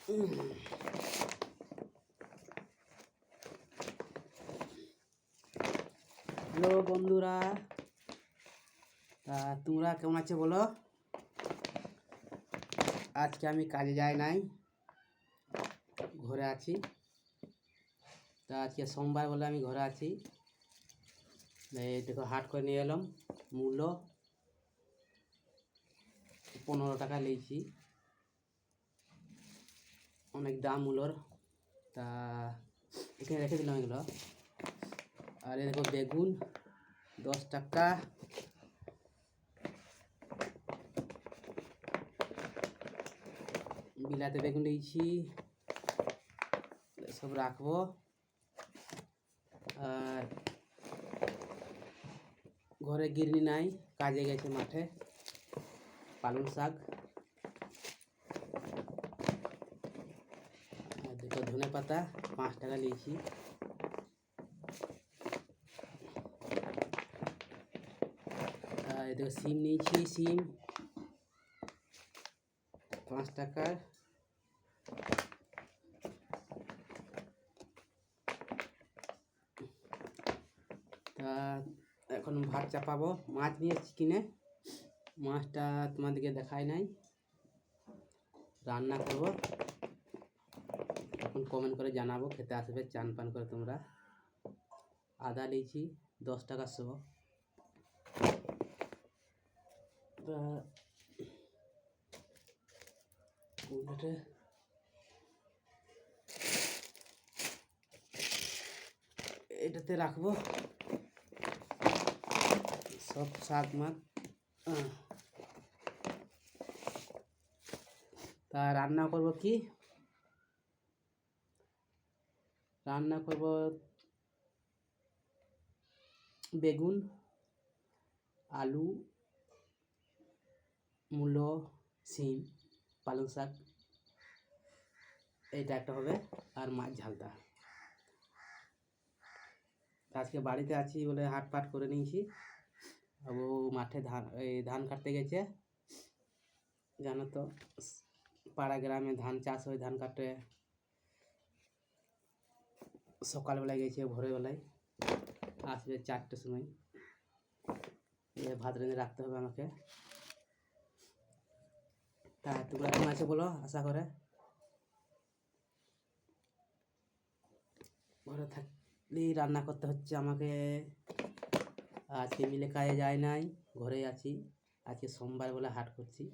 Hello বন্ধুরা, তোমরা কেমন আছো বলো। আজকে আমি কাজে যাই নাই, ঘরে আছি। আজকে সোমবার বলে আমি ঘরে আছি। এই দেখো হাট করে নিয়ে এলাম। মূল্য 15 টাকা নিয়েছি, অনেক দাম মূল্যর। তা এখানে রেখে দিলাম এগুলো। আর এই দেখো বেগুন 10 টাকা, বিলাতে বেগুন নিয়েছি, সব রাখবো। আর ঘরে গিরনি নাই, কাজে গেছে মাঠে। পালং শাক, দেখো ধনে পাতা 5 টাকা নিয়েছি। দেখো সিম নিয়েছি, সিম 5 টাকার। তা এখন ভাত চাপাবো। মাছ নিয়েছি কিনে, মাছটা তোমাদেরকে দেখাই নাই। রান্না করব, এখন কমেন্ট করে জানাবো, খেতে আসবে চান পান করে তোমরা। আদা নিয়েছি 10 টাকা শো। এটাতে রাখবো সব শাক মাছ। তা রান্না করব কি, রান্না করব বেগুন, আলু, মূলো, সিম, পালং শাক, এইটা একটা হবে। আর মাছ ঝালটা। আজকে বাড়িতে আছি বলে হাট পাট করে নিয়েছি। ও মাঠে ধান কাটতে গেছে। জানো তো পাড়া গ্রামে ধান চাষ হয়, ধান কাটে। সকালবেলায় গেছে, ভোরবেলায় আসবে 4টের সময়। ভাত রেঁধে রাখতে হবে আমাকে। তা তোমরা কেমন আছে বলো, আশা করে। ঘরে থাকলেই রান্না করতে হচ্ছে আমাকে। আজকে মিলে কাজে যাই নাই, ঘরেই আছি। আজকে সোমবার বলে হাট করছি।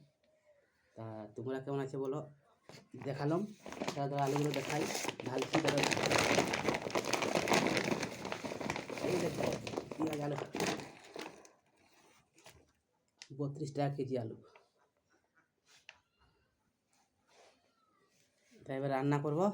তা তোমরা কেমন আছে বলো। দেখালাম, তারপর আলুগুলো দেখাই, ঢালছি। এই দেখো পেঁয়াজ, আলু 32 টাকা কেজি আলু। তাই এবার রান্না করবো।